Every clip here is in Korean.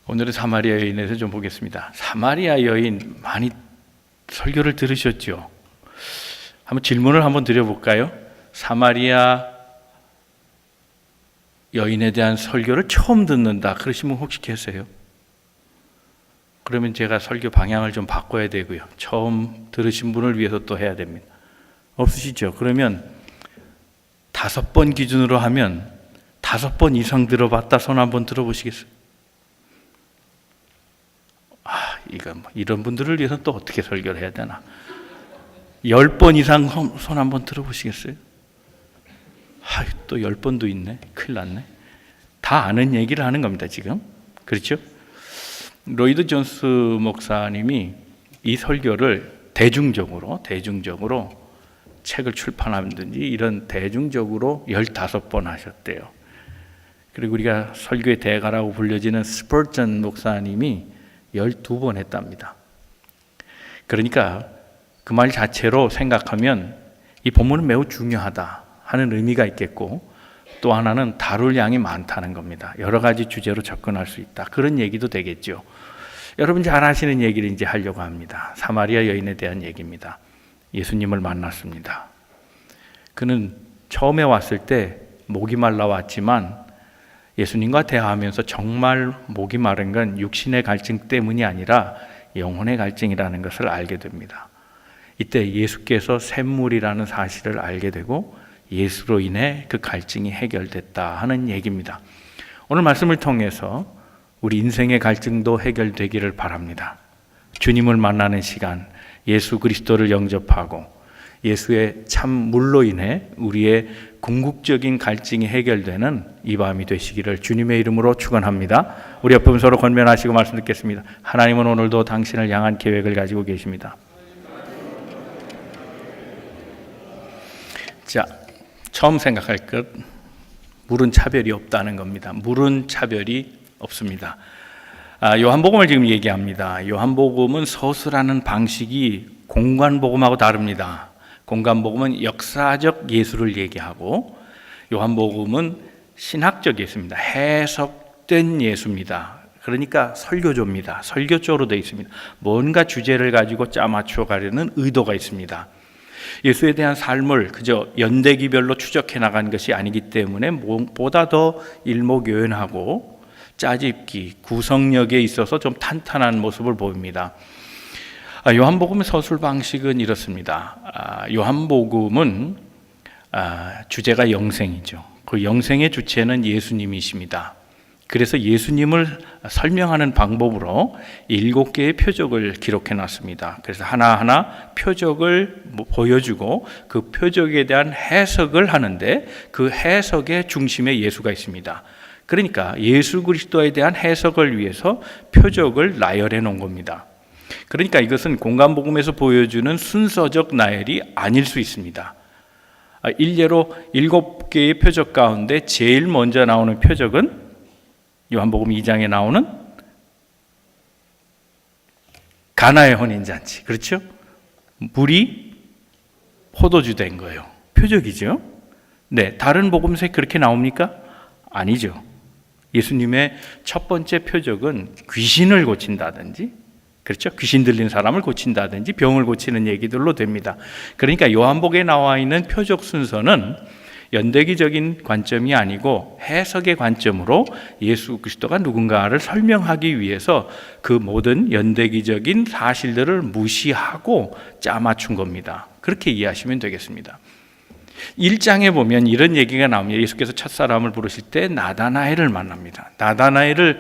오늘은 사마리아 여인에서 좀 보겠습니다. 사마리아 여인 많이 설교를 들으셨죠? 한번 질문을 한번 드려볼까요? 사마리아 여인에 대한 설교를 처음 듣는다 그러신 분 혹시 계세요? 그러면 제가 설교 방향을 좀 바꿔야 되고요. 처음 들으신 분을 위해서 또 해야 됩니다. 없으시죠? 그러면 5번 기준으로 하면 5번 이상 들어봤다 손 한번 들어보시겠어요? 이런 분들을 위해서 또 어떻게 설교를 해야 되나? 10번 이상 손 한번 들어보시겠어요? 또 10번도 있네. 큰일 났네. 다 아는 얘기를 하는 겁니다, 지금. 그렇죠? 로이드 존스 목사님이 이 설교를 대중적으로 책을 출판하든지 이런 대중적으로 15번 하셨대요. 그리고 우리가 설교의 대가라고 불려지는 스퍼전 목사님이 12번 했답니다. 그러니까 그 말 자체로 생각하면 이 본문은 매우 중요하다 하는 의미가 있겠고, 또 하나는 다룰 양이 많다는 겁니다. 여러 가지 주제로 접근할 수 있다, 그런 얘기도 되겠죠. 여러분 잘 아시는 얘기를 이제 하려고 합니다. 사마리아 여인에 대한 얘기입니다. 예수님을 만났습니다. 그는 처음에 왔을 때 목이 말라 왔지만 예수님과 대화하면서 정말 목이 마른 건 육신의 갈증 때문이 아니라 영혼의 갈증이라는 것을 알게 됩니다. 이때 예수께서 샘물이라는 사실을 알게 되고 예수로 인해 그 갈증이 해결됐다 하는 얘기입니다. 오늘 말씀을 통해서 우리 인생의 갈증도 해결되기를 바랍니다. 주님을 만나는 시간, 예수 그리스도를 영접하고 예수의 참 물로 인해 우리의 궁극적인 갈증이 해결되는 이 밤이 되시기를 주님의 이름으로 축원합니다. 우리 옆분 서로 권면하시고 말씀 듣겠습니다. 하나님은 오늘도 당신을 향한 계획을 가지고 계십니다. 자, 처음 생각할 것, 물은 차별이 없다는 겁니다. 물은 차별이 없습니다. 요한복음을 지금 얘기합니다. 요한복음은 서술하는 방식이 공관복음하고 다릅니다. 공관복음은 역사적 예수를 얘기하고 요한복음은 신학적 예수입니다. 해석된 예수입니다. 그러니까 설교조입니다. 설교조로 되어 있습니다. 뭔가 주제를 가지고 짜맞춰 가려는 의도가 있습니다. 예수에 대한 삶을 그저 연대기별로 추적해 나간 것이 아니기 때문에 보다 더 일목요연하고 짜집기, 구성력에 있어서 좀 탄탄한 모습을 보입니다. 요한복음의 서술 방식은 이렇습니다. 요한복음은 주제가 영생이죠. 그 영생의 주체는 예수님이십니다. 그래서 예수님을 설명하는 방법으로 7개의 표적을 기록해 놨습니다. 그래서 하나하나 표적을 보여주고 그 표적에 대한 해석을 하는데 그 해석의 중심에 예수가 있습니다. 그러니까 예수 그리스도에 대한 해석을 위해서 표적을 나열해 놓은 겁니다. 그러니까 이것은 공관복음에서 보여주는 순서적 나열이 아닐 수 있습니다. 일례로 7개의 표적 가운데 제일 먼저 나오는 표적은 요한복음 2장에 나오는 가나의 혼인잔치. 그렇죠? 물이 포도주 된 거예요. 표적이죠. 네, 다른 복음서에 그렇게 나옵니까? 아니죠. 예수님의 첫 번째 표적은 귀신을 고친다든지, 그렇죠? 귀신 들린 사람을 고친다든지 병을 고치는 얘기들로 됩니다. 그러니까 요한복음에 나와 있는 표적 순서는 연대기적인 관점이 아니고 해석의 관점으로 예수 그리스도가 누군가를 설명하기 위해서 그 모든 연대기적인 사실들을 무시하고 짜맞춘 겁니다. 그렇게 이해하시면 되겠습니다. 1장에 보면 이런 얘기가 나옵니다. 예수께서 첫사람을 부르실 때 나다나엘을 만납니다. 나다나엘을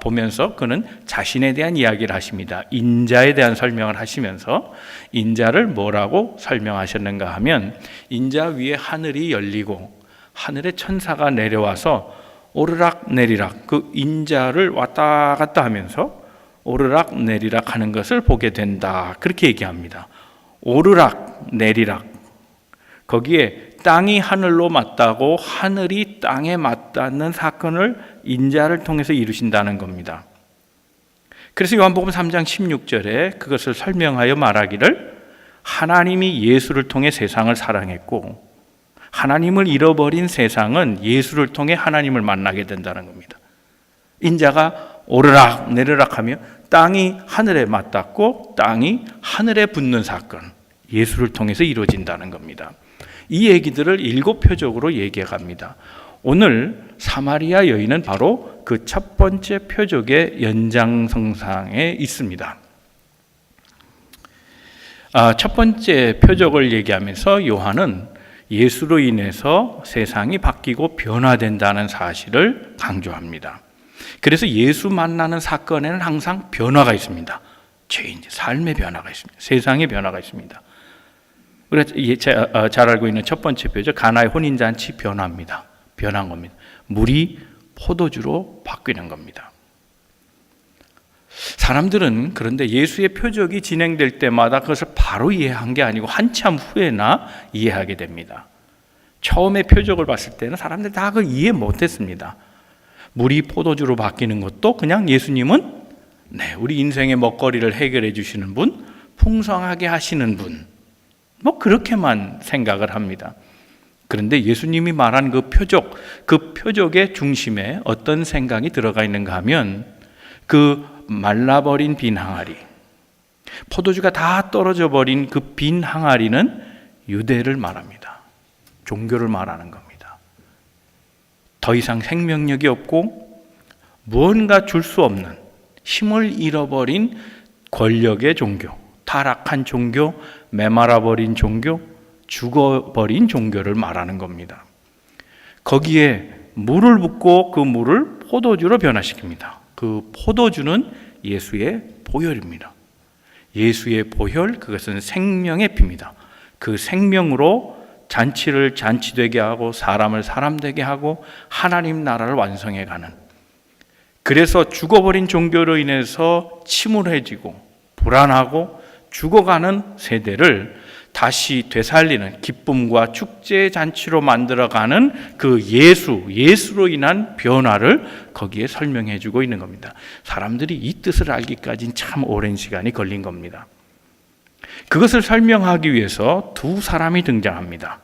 보면서 그는 자신에 대한 이야기를 하십니다. 인자에 대한 설명을 하시면서 인자를 뭐라고 설명하셨는가 하면 인자 위에 하늘이 열리고 하늘의 천사가 내려와서 오르락 내리락, 그 인자를 왔다 갔다 하면서 오르락 내리락 하는 것을 보게 된다, 그렇게 얘기합니다. 오르락 내리락, 거기에 땅이 하늘로 맞닿고 하늘이 땅에 맞닿는 사건을 인자를 통해서 이루신다는 겁니다. 그래서 요한복음 3장 16절에 그것을 설명하여 말하기를 하나님이 예수를 통해 세상을 사랑했고 하나님을 잃어버린 세상은 예수를 통해 하나님을 만나게 된다는 겁니다. 인자가 오르락 내리락 하며 땅이 하늘에 맞닿고 땅이 하늘에 붙는 사건, 예수를 통해서 이루어진다는 겁니다. 이 얘기들을 7표적으로 얘기해 갑니다. 오늘 사마리아 여인은 바로 그 첫 번째 표적의 연장선상에 있습니다. 첫 번째 표적을 얘기하면서 요한은 예수로 인해서 세상이 바뀌고 변화된다는 사실을 강조합니다. 그래서 예수 만나는 사건에는 항상 변화가 있습니다. 죄인, 삶의 변화가 있습니다. 세상의 변화가 있습니다. 우리가 잘 알고 있는 첫 번째 표적, 가나의 혼인잔치 변화입니다. 변한 겁니다. 물이 포도주로 바뀌는 겁니다. 사람들은 그런데 예수의 표적이 진행될 때마다 그것을 바로 이해한 게 아니고 한참 후에나 이해하게 됩니다. 처음에 표적을 봤을 때는 사람들이 다 그걸 이해 못했습니다. 물이 포도주로 바뀌는 것도 그냥 예수님은 우리 인생의 먹거리를 해결해 주시는 분, 풍성하게 하시는 분, 그렇게만 생각을 합니다. 그런데 예수님이 말한 그 표적의 중심에 어떤 생각이 들어가 있는가 하면 그 말라버린 빈 항아리, 포도주가 다 떨어져 버린 그 빈 항아리는 유대를 말합니다. 종교를 말하는 겁니다. 더 이상 생명력이 없고 무언가 줄 수 없는, 힘을 잃어버린 권력의 종교, 타락한 종교, 메말아버린 종교, 죽어버린 종교를 말하는 겁니다. 거기에 물을 붓고 그 물을 포도주로 변화시킵니다. 그 포도주는 예수의 보혈입니다. 예수의 보혈, 그것은 생명의 피입니다. 그 생명으로 잔치를 잔치되게 하고 사람을 사람되게 하고 하나님 나라를 완성해 가는, 그래서 죽어버린 종교로 인해서 침울해지고 불안하고 죽어가는 세대를 다시 되살리는 기쁨과 축제의 잔치로 만들어가는 그 예수로 인한 변화를 거기에 설명해 주고 있는 겁니다. 사람들이 이 뜻을 알기까지는 참 오랜 시간이 걸린 겁니다. 그것을 설명하기 위해서 두 사람이 등장합니다.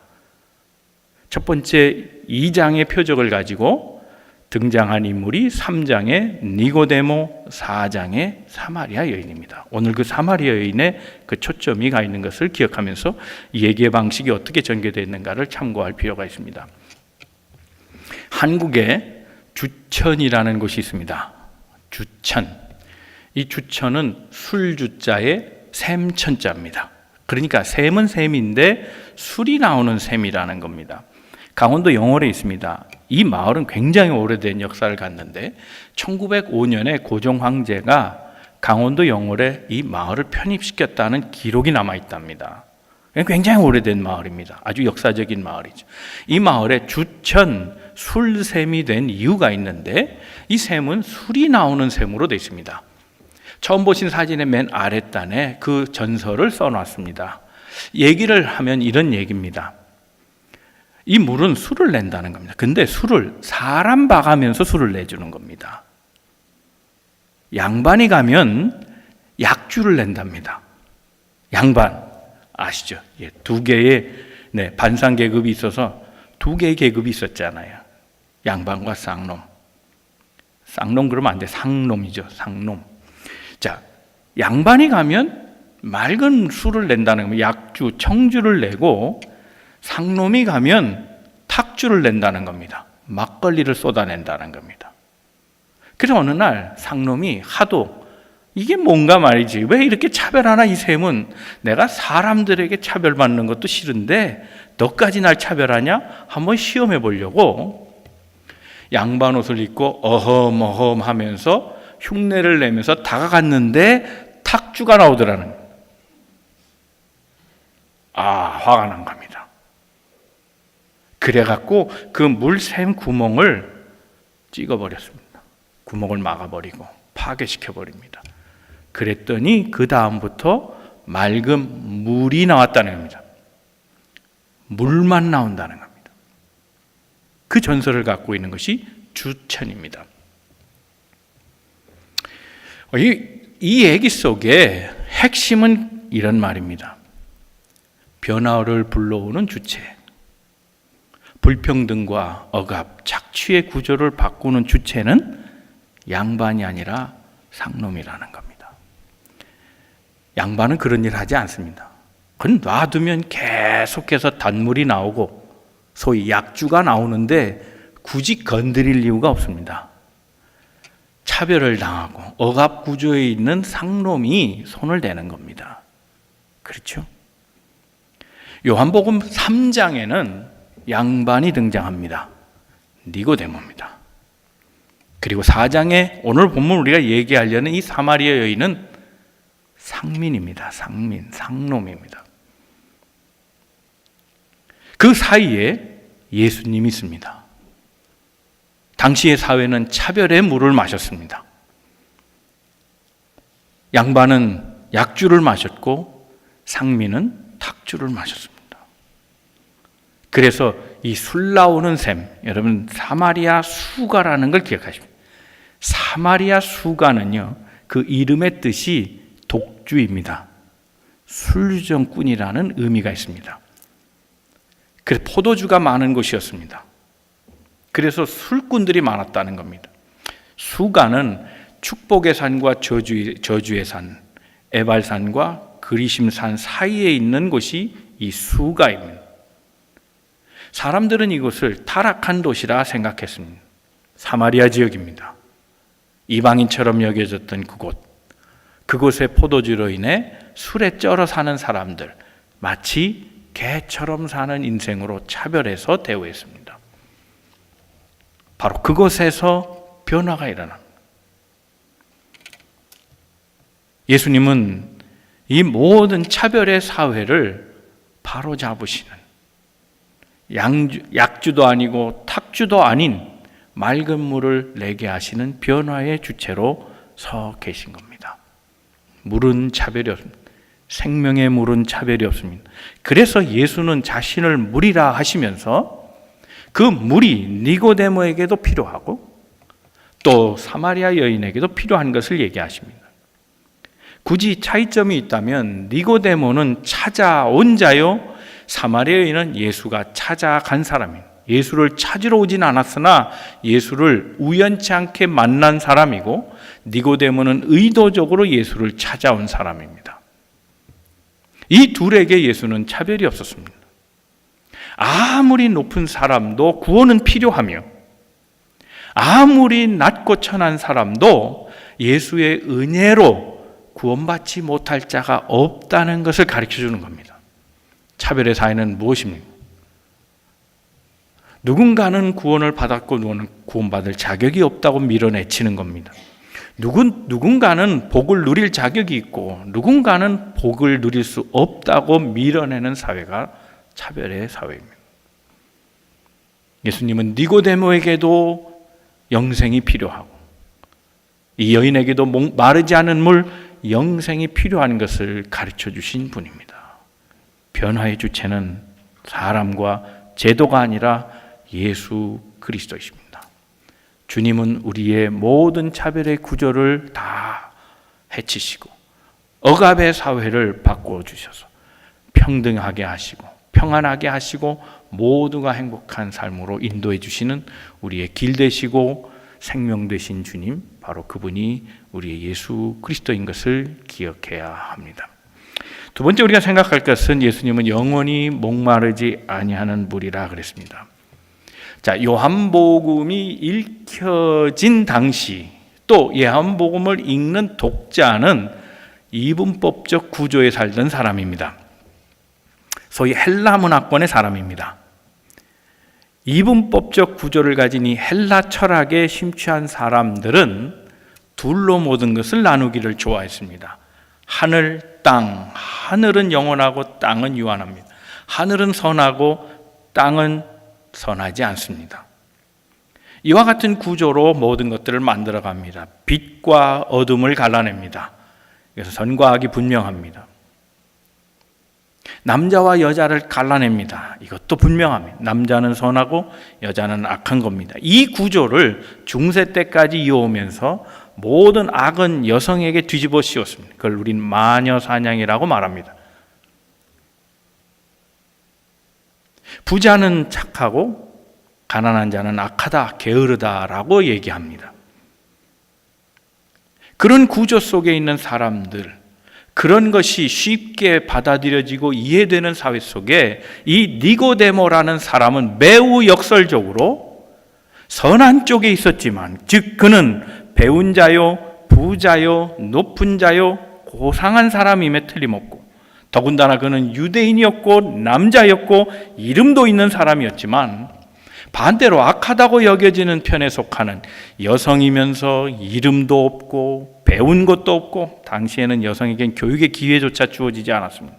첫 번째 2장의 표적을 가지고 등장한 인물이 3장의 니고데모, 4장의 사마리아 여인입니다. 오늘 그 사마리아 여인의 그 초점이 가 있는 것을 기억하면서 이 얘기의 방식이 어떻게 전개되어 있는가를 참고할 필요가 있습니다. 한국에 주천이라는 곳이 있습니다. 주천. 이 주천은 술주자의 샘천자입니다. 그러니까 샘은 샘인데 술이 나오는 샘이라는 겁니다. 강원도 영월에 있습니다. 이 마을은 굉장히 오래된 역사를 갖는데 1905년에 고종 황제가 강원도 영월에 이 마을을 편입시켰다는 기록이 남아있답니다. 굉장히 오래된 마을입니다. 아주 역사적인 마을이죠. 이 마을에 주천, 술샘이 된 이유가 있는데 이 샘은 술이 나오는 샘으로 되어 있습니다. 처음 보신 사진의 맨 아랫단에 그 전설을 써놨습니다. 얘기를 하면 이런 얘기입니다. 이 물은 술을 낸다는 겁니다. 근데 술을 사람 봐가면서 술을 내주는 겁니다. 양반이 가면 약주를 낸답니다. 양반 아시죠? 예, 두 개의 반상 계급이 있어서 두 개의 계급이 있었잖아요. 양반과 쌍놈. 쌍놈 그러면 안 돼. 상놈이죠. 상놈. 자, 양반이 가면 맑은 술을 낸다는 겁니다. 약주, 청주를 내고 상놈이 가면 탁주를 낸다는 겁니다. 막걸리를 쏟아낸다는 겁니다. 그래서 어느 날 상놈이 하도 이게 뭔가 말이지, 왜 이렇게 차별하나 이 셈은, 내가 사람들에게 차별받는 것도 싫은데 너까지 날 차별하냐? 한번 시험해 보려고 양반 옷을 입고 어험어험 하면서 흉내를 내면서 다가갔는데 탁주가 나오더라는 거예요. 화가 난 겁니다. 그래갖고 그 물샘 구멍을 찍어버렸습니다. 구멍을 막아버리고 파괴시켜버립니다. 그랬더니 그 다음부터 맑은 물이 나왔다는 겁니다. 물만 나온다는 겁니다. 그 전설을 갖고 있는 것이 주천입니다. 이 얘기 속에 핵심은 이런 말입니다. 변화를 불러오는 주체, 불평등과 억압, 착취의 구조를 바꾸는 주체는 양반이 아니라 상놈이라는 겁니다. 양반은 그런 일 하지 않습니다. 그건 놔두면 계속해서 단물이 나오고 소위 약주가 나오는데 굳이 건드릴 이유가 없습니다. 차별을 당하고 억압 구조에 있는 상놈이 손을 대는 겁니다. 그렇죠? 요한복음 3장에는 양반이 등장합니다. 니고데모입니다. 그리고 4장에 오늘 본문 우리가 얘기하려는 이 사마리아 여인은 상민입니다. 상민, 상놈입니다. 그 사이에 예수님이 있습니다. 당시의 사회는 차별의 물을 마셨습니다. 양반은 약주를 마셨고 상민은 탁주를 마셨습니다. 그래서 이 술 나오는 샘, 여러분 사마리아 수가라는 걸 기억하십시오. 사마리아 수가는요, 그 이름의 뜻이 독주입니다. 술정꾼이라는 의미가 있습니다. 그래서 포도주가 많은 곳이었습니다. 그래서 술꾼들이 많았다는 겁니다. 수가는 축복의 산과 저주의 산, 에발산과 그리심산 사이에 있는 곳이 이 수가입니다. 사람들은 이곳을 타락한 도시라 생각했습니다. 사마리아 지역입니다. 이방인처럼 여겨졌던 그곳의 포도주로 인해 술에 쩔어 사는 사람들, 마치 개처럼 사는 인생으로 차별해서 대우했습니다. 바로 그곳에서 변화가 일어납니다. 예수님은 이 모든 차별의 사회를 바로잡으시는, 약주도 아니고 탁주도 아닌 맑은 물을 내게 하시는 변화의 주체로 서 계신 겁니다. 물은 차별이 없습니다. 생명의 물은 차별이 없습니다. 그래서 예수는 자신을 물이라 하시면서 그 물이 니고데모에게도 필요하고 또 사마리아 여인에게도 필요한 것을 얘기하십니다. 굳이 차이점이 있다면 니고데모는 찾아온 자요, 사마리아 여인은 예수가 찾아간 사람입니다. 예수를 찾으러 오진 않았으나 예수를 우연치 않게 만난 사람이고, 니고데모는 의도적으로 예수를 찾아온 사람입니다. 이 둘에게 예수는 차별이 없었습니다. 아무리 높은 사람도 구원은 필요하며, 아무리 낮고 천한 사람도 예수의 은혜로 구원받지 못할 자가 없다는 것을 가르쳐주는 겁니다. 차별의 사회는 무엇입니까? 누군가는 구원을 받았고 누구는 구원받을 자격이 없다고 밀어내치는 겁니다. 누군가는 복을 누릴 자격이 있고 누군가는 복을 누릴 수 없다고 밀어내는 사회가 차별의 사회입니다. 예수님은 니고데모에게도 영생이 필요하고 이 여인에게도 마르지 않은 물 영생이 필요한 것을 가르쳐 주신 분입니다. 변화의 주체는 사람과 제도가 아니라 예수 그리스도이십니다. 주님은 우리의 모든 차별의 구조를 다 해치시고 억압의 사회를 바꿔주셔서 평등하게 하시고 평안하게 하시고 모두가 행복한 삶으로 인도해 주시는 우리의 길 되시고 생명 되신 주님, 바로 그분이 우리의 예수 그리스도인 것을 기억해야 합니다. 두 번째 우리가 생각할 것은 예수님은 영원히 목마르지 아니하는 물이라 그랬습니다. 자, 요한복음이 읽혀진 당시 또 요한복음을 읽는 독자는 이분법적 구조에 살던 사람입니다. 소위 헬라 문화권의 사람입니다. 이분법적 구조를 가진 이 헬라 철학에 심취한 사람들은 둘로 모든 것을 나누기를 좋아했습니다. 하늘, 땅. 하늘은 영원하고 땅은 유한합니다. 하늘은 선하고 땅은 선하지 않습니다. 이와 같은 구조로 모든 것들을 만들어 갑니다. 빛과 어둠을 갈라냅니다. 그래서 선과 악이 분명합니다. 남자와 여자를 갈라냅니다. 이것도 분명합니다. 남자는 선하고 여자는 악한 겁니다. 이 구조를 중세 때까지 이어오면서 모든 악은 여성에게 뒤집어 씌웠습니다. 그걸 우린 마녀 사냥이라고 말합니다. 부자는 착하고 가난한 자는 악하다, 게으르다라고 얘기합니다. 그런 구조 속에 있는 사람들, 그런 것이 쉽게 받아들여지고 이해되는 사회 속에 이 니고데모라는 사람은 매우 역설적으로 선한 쪽에 있었지만, 즉 그는 배운 자요, 부자요, 높은 자요, 고상한 사람임에 틀림없고, 더군다나 그는 유대인이었고 남자였고 이름도 있는 사람이었지만, 반대로 악하다고 여겨지는 편에 속하는 여성이면서 이름도 없고 배운 것도 없고, 당시에는 여성에겐 교육의 기회조차 주어지지 않았습니다.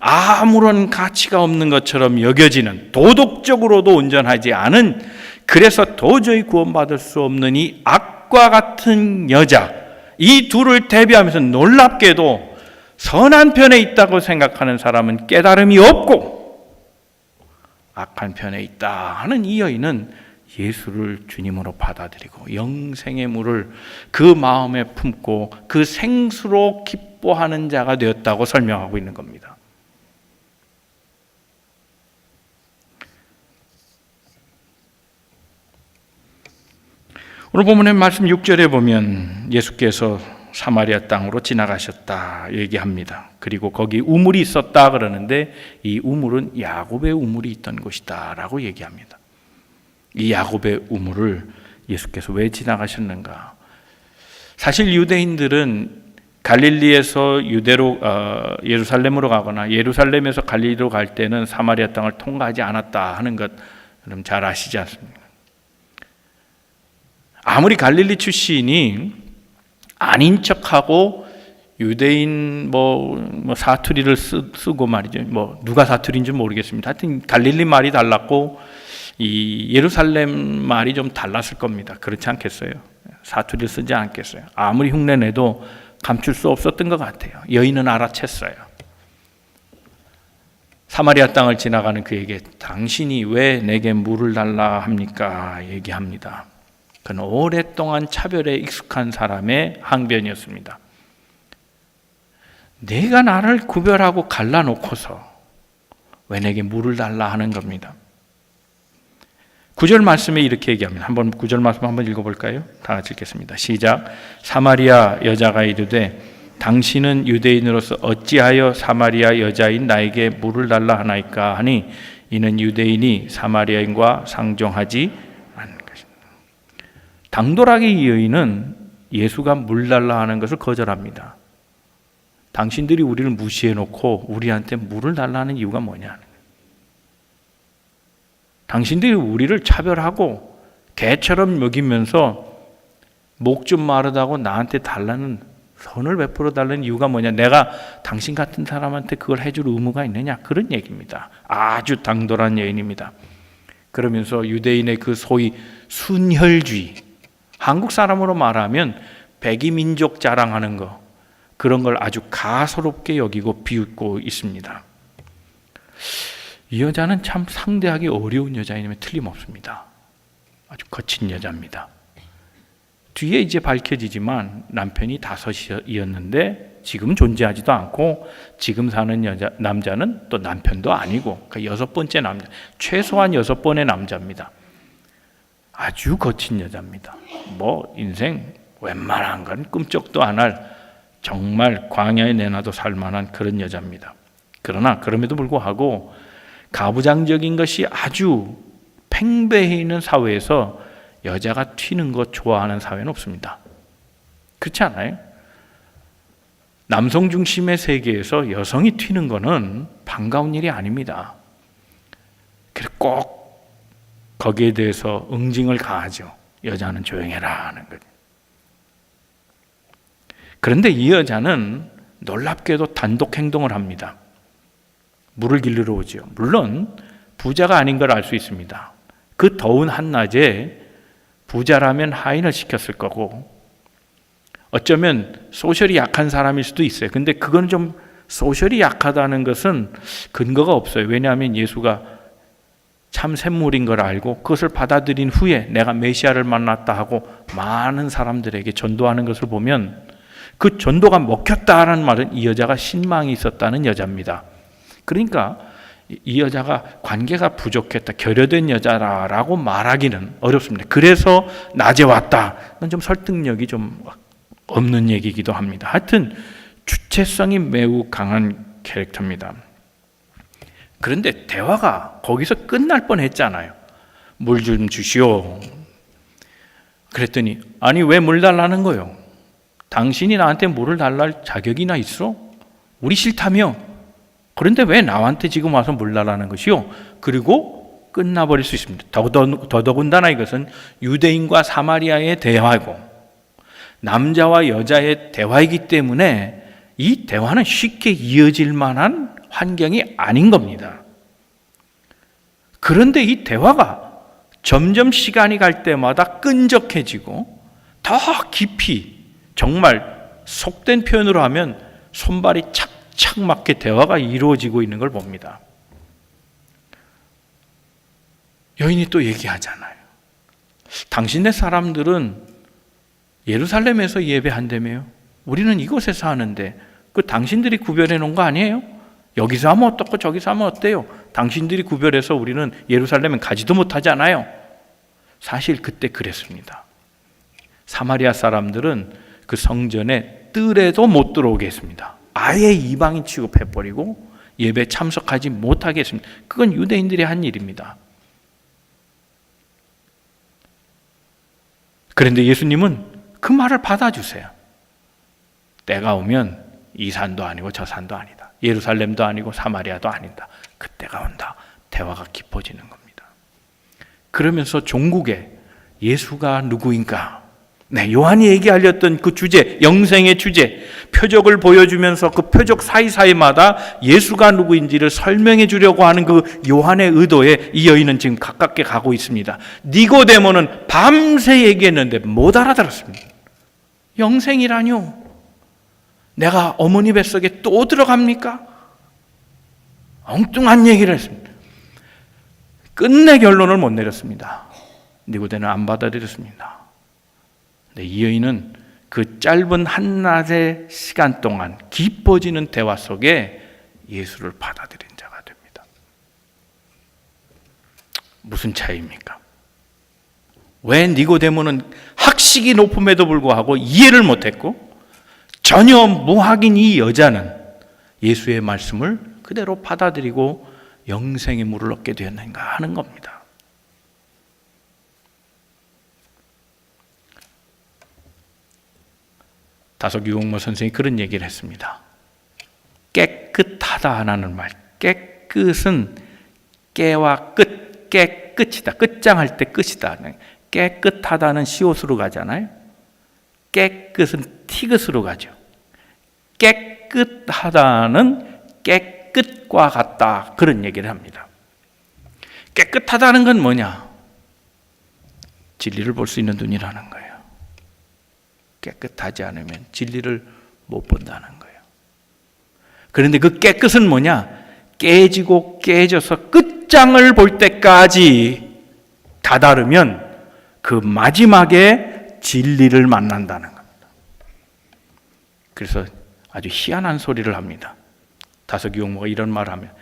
아무런 가치가 없는 것처럼 여겨지는, 도덕적으로도 온전하지 않은, 그래서 도저히 구원받을 수 없는 이 악과 같은 여자, 이 둘을 대비하면서 놀랍게도 선한 편에 있다고 생각하는 사람은 깨달음이 없고 악한 편에 있다 하는 이 여인은 예수를 주님으로 받아들이고 영생의 물을 그 마음에 품고 그 생수로 기뻐하는 자가 되었다고 설명하고 있는 겁니다. 오늘 본문의 말씀 6절에 보면 예수께서 사마리아 땅으로 지나가셨다 얘기합니다. 그리고 거기 우물이 있었다 그러는데, 이 우물은 야곱의 우물이 있던 곳이다 라고 얘기합니다. 이 야곱의 우물을 예수께서 왜 지나가셨는가? 사실 유대인들은 갈릴리에서 예루살렘으로 가거나 예루살렘에서 갈릴리로 갈 때는 사마리아 땅을 통과하지 않았다 하는 것 여러분 잘 아시지 않습니까? 아무리 갈릴리 출신이 아닌 척하고 유대인 사투리를 쓰고 말이죠. 누가 사투리인지 모르겠습니다. 하여튼 갈릴리 말이 달랐고 이 예루살렘 말이 좀 달랐을 겁니다. 그렇지 않겠어요? 사투리를 쓰지 않겠어요? 아무리 흉내내도 감출 수 없었던 것 같아요. 여인은 알아챘어요. 사마리아 땅을 지나가는 그에게 당신이 왜 내게 물을 달라 합니까? 얘기합니다. 그는 오랫동안 차별에 익숙한 사람의 항변이었습니다. 내가 나를 구별하고 갈라놓고서 왜 내게 물을 달라 하는 겁니다. 9절 말씀에 이렇게 얘기합니다. 9절 말씀 한번 읽어볼까요? 다 같이 읽겠습니다. 시작. 사마리아 여자가 이르되 당신은 유대인으로서 어찌하여 사마리아 여자인 나에게 물을 달라 하나이까 하니, 이는 유대인이 사마리아인과 상종하지 않는 것입니다. 당돌하게 이 여인은 예수가 물 달라 하는 것을 거절합니다. 당신들이 우리를 무시해놓고 우리한테 물을 달라는 이유가 뭐냐? 당신들이 우리를 차별하고 개처럼 먹이면서 목 좀 마르다고 나한테 달라는, 선을 베풀어 달라는 이유가 뭐냐? 내가 당신 같은 사람한테 그걸 해줄 의무가 있느냐? 그런 얘기입니다. 아주 당돌한 여인입니다. 그러면서 유대인의 그 소위 순혈주의, 한국 사람으로 말하면 백이민족 자랑하는 거, 그런 걸 아주 가소롭게 여기고 비웃고 있습니다. 이 여자는 참 상대하기 어려운 여자임에 틀림없습니다. 아주 거친 여자입니다. 뒤에 이제 밝혀지지만 남편이 5이었는데 지금 존재하지도 않고, 지금 사는 남자는 또 남편도 아니고, 그러니까 6번째 남자, 최소한 6번의 남자입니다. 아주 거친 여자입니다. 인생 웬만한 건 꿈쩍도 안 할, 정말 광야에 내놔도 살만한 그런 여자입니다. 그러나 그럼에도 불구하고 가부장적인 것이 아주 팽배해 있는 사회에서 여자가 튀는 것 좋아하는 사회는 없습니다. 그렇지 않아요? 남성 중심의 세계에서 여성이 튀는 것은 반가운 일이 아닙니다. 그래서 꼭 거기에 대해서 응징을 가하죠. 여자는 조용해라 하는 거죠. 그런데 이 여자는 놀랍게도 단독 행동을 합니다. 물을 길르러 오죠. 물론 부자가 아닌 걸 알 수 있습니다. 그 더운 한낮에 부자라면 하인을 시켰을 거고, 어쩌면 소셜이 약한 사람일 수도 있어요. 근데 그건 좀 소셜이 약하다는 것은 근거가 없어요. 왜냐하면 예수가 참 샘물인 걸 알고 그것을 받아들인 후에 내가 메시아를 만났다 하고 많은 사람들에게 전도하는 것을 보면, 그 전도가 먹혔다라는 말은 이 여자가 신망이 있었다는 여자입니다. 그러니까 이 여자가 관계가 부족했다, 결여된 여자라고 말하기는 어렵습니다. 그래서 낮에 왔다. 이건 좀 설득력이 좀 없는 얘기이기도 합니다. 하여튼 주체성이 매우 강한 캐릭터입니다. 그런데 대화가 거기서 끝날 뻔했잖아요. 물 좀 주시오. 그랬더니 아니 왜 물 달라는 거요? 당신이 나한테 물을 달랄 자격이나 있어? 우리 싫다며? 그런데 왜 나한테 지금 와서 물 달라는 것이요? 그리고 끝나버릴 수 있습니다. 더더군다나 이것은 유대인과 사마리아의 대화고 남자와 여자의 대화이기 때문에 이 대화는 쉽게 이어질 만한 환경이 아닌 겁니다. 그런데 이 대화가 점점 시간이 갈 때마다 끈적해지고 더 깊이, 정말 속된 표현으로 하면 손발이 착착 맞게 대화가 이루어지고 있는 걸 봅니다. 여인이 또 얘기하잖아요. 당신네 사람들은 예루살렘에서 예배한다며요. 우리는 이곳에서 하는데 그 당신들이 구별해 놓은 거 아니에요? 여기서 하면 어떻고 저기서 하면 어때요? 당신들이 구별해서 우리는 예루살렘에 가지도 못하잖아요. 사실 그때 그랬습니다. 사마리아 사람들은 그 성전에 뜰에도 못 들어오게 했습니다. 아예 이방인 취급해버리고 예배 참석하지 못하게 했습니다. 그건 유대인들이 한 일입니다. 그런데 예수님은 그 말을 받아주세요. 때가 오면 이 산도 아니고 저 산도 아니다. 예루살렘도 아니고 사마리아도 아니다. 그때가 온다. 대화가 깊어지는 겁니다. 그러면서 종국에 예수가 누구인가? 네, 요한이 얘기하렸던 그 주제, 영생의 주제, 표적을 보여주면서 그 표적 사이사이마다 예수가 누구인지를 설명해 주려고 하는 그 요한의 의도에 이 여인은 지금 가깝게 가고 있습니다. 니고데모는 밤새 얘기했는데 못 알아들었습니다. 영생이라뇨? 내가 어머니 뱃속에 또 들어갑니까? 엉뚱한 얘기를 했습니다. 끝내 결론을 못 내렸습니다. 니고데는 안 받아들였습니다. 근데 이 여인은 그 짧은 한낮의 시간 동안 깊어지는 대화 속에 예수를 받아들인 자가 됩니다. 무슨 차이입니까? 왜 니고데모는 학식이 높음에도 불구하고 이해를 못했고 전혀 무학인 이 여자는 예수의 말씀을 그대로 받아들이고 영생의 물을 얻게 되었는가 하는 겁니다. 다속 유홍모 선생이 그런 얘기를 했습니다. 깨끗하다라는 말, 깨끗은 깨와 끝, 깨끗이다. 끝장할 때 끝이다. 깨끗하다는 시옷으로 가잖아요. 깨끗은 티귿으로 가죠. 깨끗하다는 깨끗과 같다. 그런 얘기를 합니다. 깨끗하다는 건 뭐냐? 진리를 볼 수 있는 눈이라는 거예요. 깨끗하지 않으면 진리를 못 본다는 거예요. 그런데 그 깨끗은 뭐냐? 깨지고 깨져서 끝장을 볼 때까지 다다르면 그 마지막에 진리를 만난다는 겁니다. 그래서 아주 희한한 소리를 합니다. 다속 유홍모가 이런 말을 하면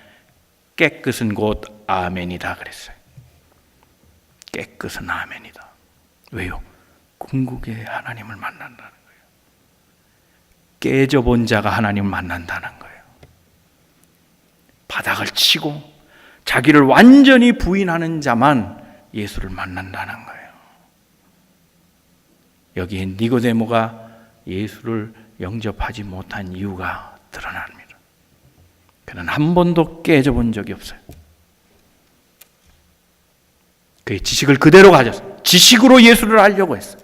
깨끗은 곧 아멘이다 그랬어요. 깨끗은 아멘이다. 왜요? 궁극의 하나님을 만난다는 거예요. 깨져본 자가 하나님을 만난다는 거예요. 바닥을 치고 자기를 완전히 부인하는 자만 예수를 만난다는 거예요. 여기에 니고데모가 예수를 영접하지 못한 이유가 드러납니다. 그는 한 번도 깨져본 적이 없어요. 그의 지식을 그대로 가졌어요. 지식으로 예수를 알려고 했어요.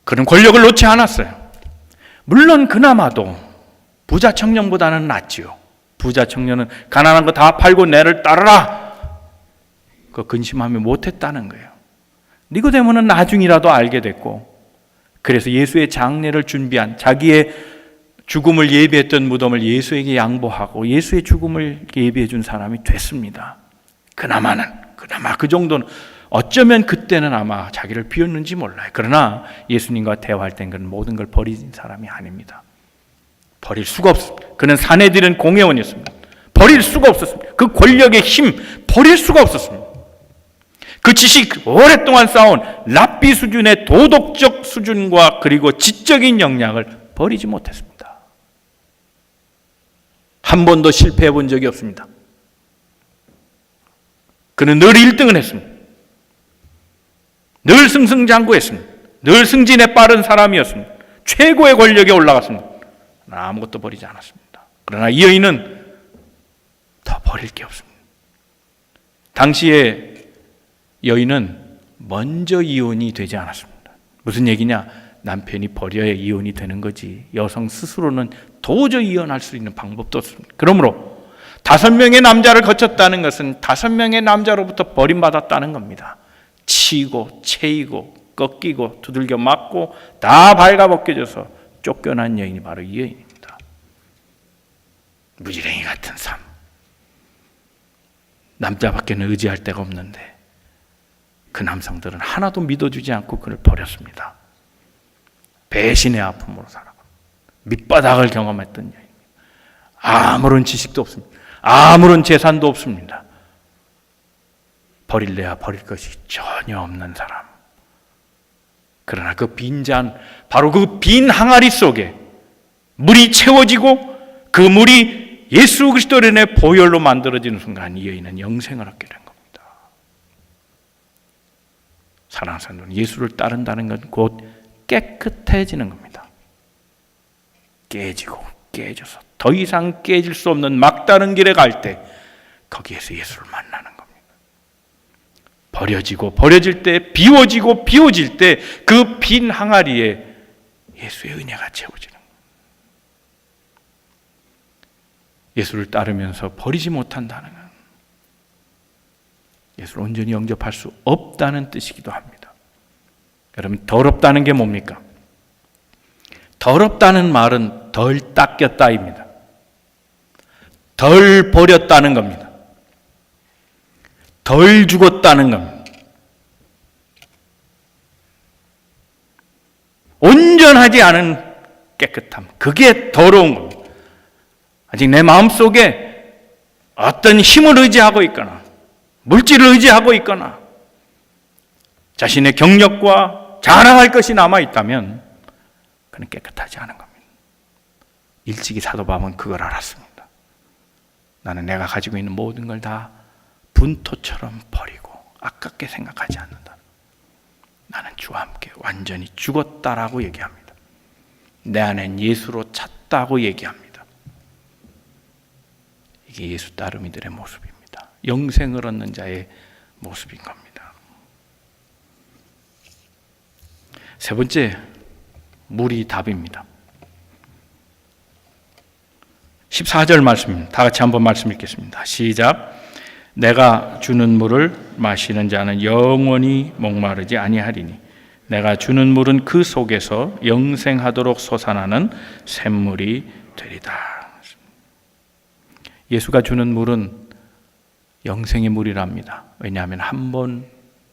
그는 권력을 놓지 않았어요. 물론 그나마도 부자 청년보다는 낫지요. 부자 청년은 가난한 거 다 팔고 내를 따르라. 그 근심하며 못했다는 거예요. 니고데모는 나중이라도 알게 됐고, 그래서 예수의 장례를 준비한 자기의 죽음을 예비했던 무덤을 예수에게 양보하고 예수의 죽음을 예비해 준 사람이 됐습니다. 그나마 그 정도는, 어쩌면 그때는 아마 자기를 비웠는지 몰라요. 그러나 예수님과 대화할 땐 그는 모든 걸 버린 사람이 아닙니다. 버릴 수가 없습니다. 그는 사내들은 공회원이었습니다. 버릴 수가 없었습니다. 그 권력의 힘 버릴 수가 없었습니다. 그 지식 오랫동안 쌓아온 랍비 수준의 도덕적 수준과 그리고 지적인 역량을 버리지 못했습니다. 한 번도 실패해 본 적이 없습니다. 그는 늘 1등을 했습니다. 늘 승승장구했습니다. 늘 승진에 빠른 사람이었습니다. 최고의 권력에 올라갔습니다. 아무것도 버리지 않았습니다. 그러나 이 여인은 더 버릴 게 없습니다. 당시에 여인은 먼저 이혼이 되지 않았습니다. 무슨 얘기냐? 남편이 버려야 이혼이 되는 거지. 여성 스스로는 도저히 이혼할 수 있는 방법도 없습니다. 그러므로 5명의 남자를 거쳤다는 것은 5명의 남자로부터 버림받았다는 겁니다. 치고 채이고 꺾이고 두들겨 맞고 다 발가벗겨져서 쫓겨난 여인이 바로 이 여인입니다. 무지랭이 같은 삶. 남자밖에는 의지할 데가 없는데 그 남성들은 하나도 믿어주지 않고 그를 버렸습니다. 배신의 아픔으로 살아가 밑바닥을 경험했던 여인. 아무런 지식도 없습니다. 아무런 재산도 없습니다. 버릴래야 버릴 것이 전혀 없는 사람. 그러나 그 빈잔, 바로 그 빈 항아리 속에 물이 채워지고 그 물이 예수 그리스도로 인해 보혈로 만들어지는 순간 이 여인은 영생을 얻게 된 겁니다. 사랑하는 사람들은 예수를 따른다는 건 곧 깨끗해지는 겁니다. 깨지고 깨져서 더 이상 깨질 수 없는 막다른 길에 갈 때 거기에서 예수를 만나는 겁니다. 버려지고 버려질 때, 비워지고 비워질 때 그 빈 항아리에 예수의 은혜가 채워지는 겁니다. 예수를 따르면서 버리지 못한다는 건 예수를 온전히 영접할 수 없다는 뜻이기도 합니다. 여러분, 더럽다는 게 뭡니까? 더럽다는 말은 덜 닦였다입니다. 덜 버렸다는 겁니다. 덜 죽었다는 겁니다. 온전하지 않은 깨끗함, 그게 더러운 겁니다. 아직 내 마음속에 어떤 힘을 의지하고 있거나 물질을 의지하고 있거나 자신의 경력과 자랑할 것이 남아있다면 그는 깨끗하지 않은 겁니다. 일찍이 사도 바울은 그걸 알았습니다. 나는 내가 가지고 있는 모든 걸 다 분토처럼 버리고 아깝게 생각하지 않는다. 나는 주와 함께 완전히 죽었다라고 얘기합니다. 내 안엔 예수로 찼다고 얘기합니다. 이게 예수 따르미들의 모습입니다. 영생을 얻는 자의 모습인 겁니다. 세 번째, 물이 답입니다. 14절 말씀입니다. 다 같이 한번 말씀 읽겠습니다. 시작. 내가 주는 물을 마시는 자는 영원히 목마르지 아니하리니 내가 주는 물은 그 속에서 영생하도록 솟아나는 샘물이 되리다. 예수가 주는 물은 영생의 물이랍니다. 왜냐하면 한 번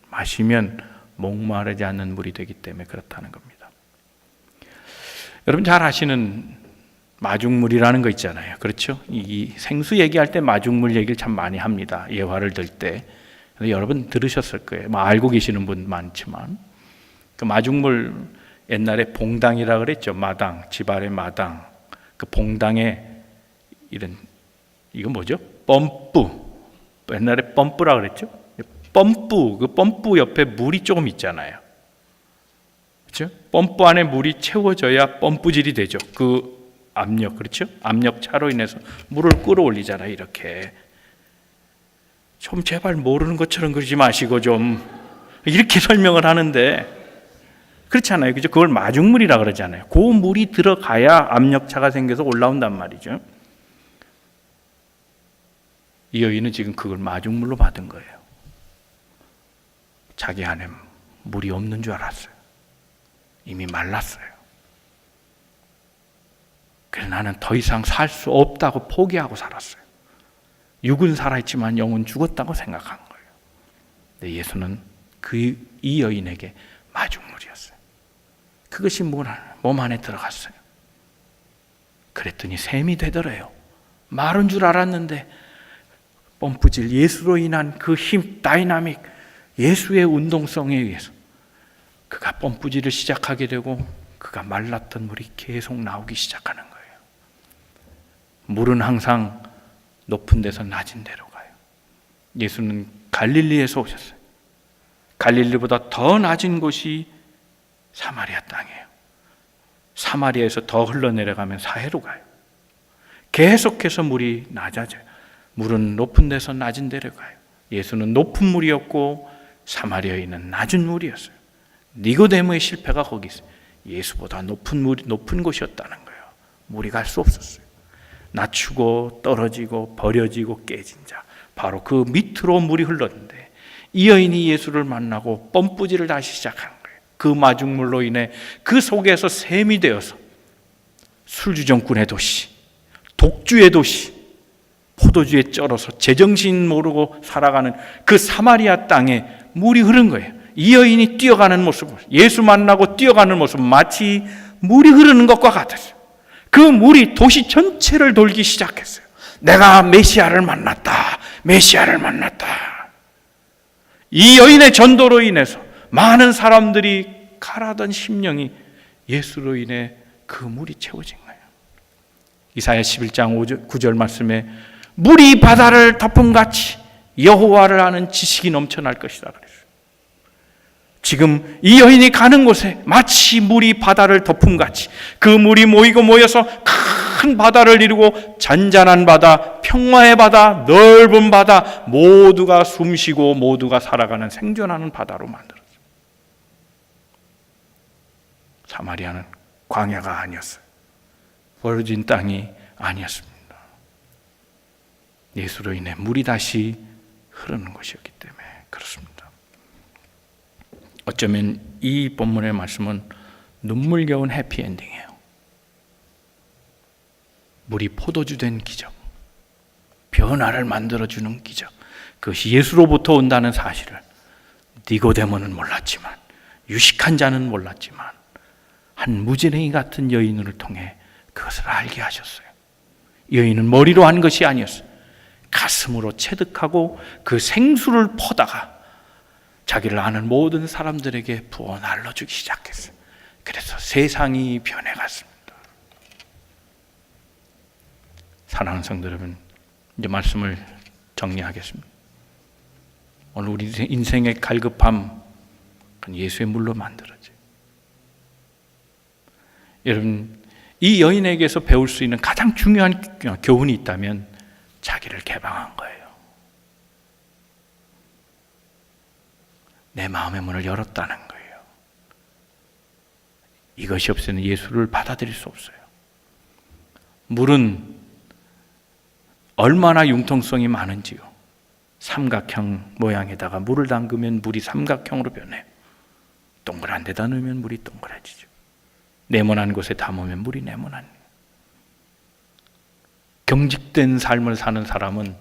마시면 목마르지 않는 물이 되기 때문에 그렇다는 겁니다. 여러분 잘 아시는 마중물이라는 거 있잖아요. 그렇죠? 이 생수 얘기할 때 마중물 얘기를 참 많이 합니다. 예화를 들 때. 여러분 들으셨을 거예요. 알고 계시는 분 많지만 그 마중물 옛날에 봉당이라 그랬죠. 마당, 집 아래 마당. 그 봉당에 이런 이거 뭐죠? 펌프. 옛날에 펌프라 그랬죠. 펌프, 그 펌프 옆에 물이 조금 있잖아요. 그렇죠? 펌프 안에 물이 채워져야 펌프질이 되죠. 그 압력, 그렇죠? 압력 차로 인해서 물을 끌어올리잖아요. 이렇게. 좀 제발 모르는 것처럼 그러지 마시고 좀 이렇게 설명을 하는데 그렇잖아요. 그죠? 그걸 마중물이라 그러잖아요. 그 물이 들어가야 압력차가 생겨서 올라온단 말이죠. 이 여인은 지금 그걸 마중물로 받은 거예요. 자기 안에 물이 없는 줄 알았어요. 이미 말랐어요. 그래서 나는 더 이상 살 수 없다고 포기하고 살았어요. 육은 살아있지만 영은 죽었다고 생각한 거예요. 근데 예수는 이 여인에게 마중물이었어요. 그것이 몸 안에 들어갔어요. 그랬더니 샘이 되더래요. 마른 줄 알았는데 펌프질, 예수로 인한 그 힘, 다이나믹, 예수의 운동성에 의해서 그가 펌프질을 시작하게 되고 그가 말랐던 물이 계속 나오기 시작하는 거예요. 물은 항상 높은 데서 낮은 데로 가요. 예수는 갈릴리에서 오셨어요. 갈릴리보다 더 낮은 곳이 사마리아 땅이에요. 사마리아에서 더 흘러내려가면 사해로 가요. 계속해서 물이 낮아져요. 물은 높은 데서 낮은 데로 가요. 예수는 높은 물이었고 사마리아인은 낮은 물이었어요. 니고데모의 실패가 거기 있어요. 예수보다 높은 곳이었다는 거예요. 물이 갈 수 없었어요. 낮추고 떨어지고 버려지고 깨진 자, 바로 그 밑으로 물이 흘렀는데 이 여인이 예수를 만나고 펌프질을 다시 시작한 거예요. 그 마중물로 인해 그 속에서 샘이 되어서 술주정꾼의 도시, 독주의 도시, 포도주에 쩔어서 제정신 모르고 살아가는 그 사마리아 땅에 물이 흐른 거예요. 이 여인이 뛰어가는 모습, 예수 만나고 뛰어가는 모습, 마치 물이 흐르는 것과 같았어요. 그 물이 도시 전체를 돌기 시작했어요. 내가 메시아를 만났다. 메시아를 만났다. 이 여인의 전도로 인해서 많은 사람들이 가라던 심령이 예수로 인해 그 물이 채워진 거예요. 이사야 11장 9절 말씀에 물이 바다를 덮음같이 여호와를 아는 지식이 넘쳐날 것이다 그랬어요. 지금 이 여인이 가는 곳에 마치 물이 바다를 덮음같이 그 물이 모여서 큰 바다를 이루고 잔잔한 바다, 평화의 바다, 넓은 바다, 모두가 숨쉬고 모두가 살아가는 생존하는 바다로 만들었어요. 사마리아는 광야가 아니었어요. 버려진 땅이 아니었습니다. 예수로 인해 물이 다시 흐르는 것이었기 때문에 그렇습니다. 어쩌면 이 본문의 말씀은 눈물겨운 해피엔딩이에요. 물이 포도주 된 기적, 변화를 만들어주는 기적, 그것이 예수로부터 온다는 사실을 니고데모는 몰랐지만, 유식한 자는 몰랐지만 한 무지랭이 같은 여인을 통해 그것을 알게 하셨어요. 여인은 머리로 한 것이 아니었어요. 가슴으로 체득하고 그 생수를 퍼다가 자기를 아는 모든 사람들에게 부어 날려주기 시작했어요. 그래서 세상이 변해갔습니다. 사랑하는 성도 여러분, 이제 말씀을 정리하겠습니다. 오늘 우리 인생의 갈급함, 그건 예수의 물로 만들어져요. 여러분, 이 여인에게서 배울 수 있는 가장 중요한 교훈이 있다면 자기를 개방한 거예요. 내 마음의 문을 열었다는 거예요. 이것이 없으면 예수를 받아들일 수 없어요. 물은 얼마나 융통성이 많은지요. 삼각형 모양에다가 물을 담그면 물이 삼각형으로 변해요. 동그란 데다 넣으면 물이 동그라지죠. 네모난 곳에 담으면 물이 네모난. 경직된 삶을 사는 사람은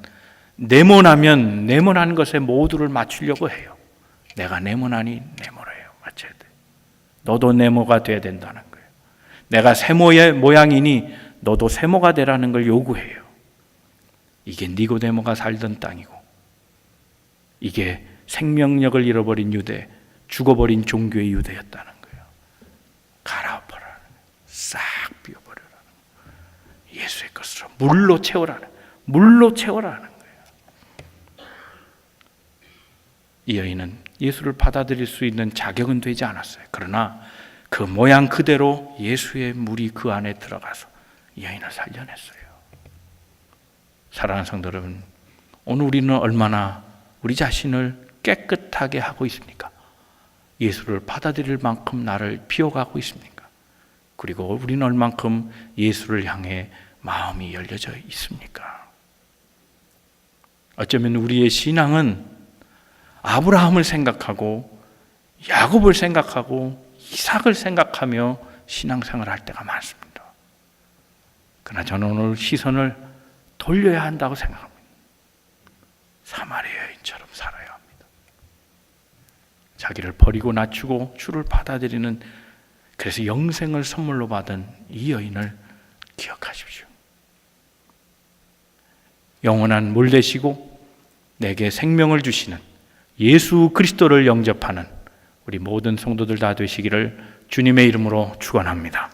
네모나면 네모난 것에 모두를 맞추려고 해요. 내가 네모나니 네모래요. 맞춰야 돼. 너도 네모가 돼야 된다는 거예요. 내가 세모의 모양이니 너도 세모가 되라는 걸 요구해요. 이게 니고데모가 살던 땅이고, 이게 생명력을 잃어버린 유대, 죽어버린 종교의 유대였다는 거예요. 갈아엎어라는 거예요. 싹 비워버려라는 거예요. 예수의 것으로 물로 채워라는 거예요. 물로 채워라는 거예요. 이 여인은 예수를 받아들일 수 있는 자격은 되지 않았어요. 그러나 그 모양 그대로 예수의 물이 그 안에 들어가서 이 여인을 살려냈어요. 사랑하는 성도 여러분, 오늘 우리는 얼마나 우리 자신을 깨끗하게 하고 있습니까? 예수를 받아들일 만큼 나를 비워가고 있습니까? 그리고 우리는 얼만큼 예수를 향해 마음이 열려져 있습니까? 어쩌면 우리의 신앙은 아브라함을 생각하고 야곱을 생각하고 이삭을 생각하며 신앙생활을 할 때가 많습니다. 그러나 저는 오늘 시선을 돌려야 한다고 생각합니다. 사마리아 여인처럼 살아야 합니다. 자기를 버리고 낮추고 주를 받아들이는, 그래서 영생을 선물로 받은 이 여인을 기억하십시오. 영원한 물 되시고 내게 생명을 주시는 예수 그리스도를 영접하는 우리 모든 성도들 다 되시기를 주님의 이름으로 축원합니다.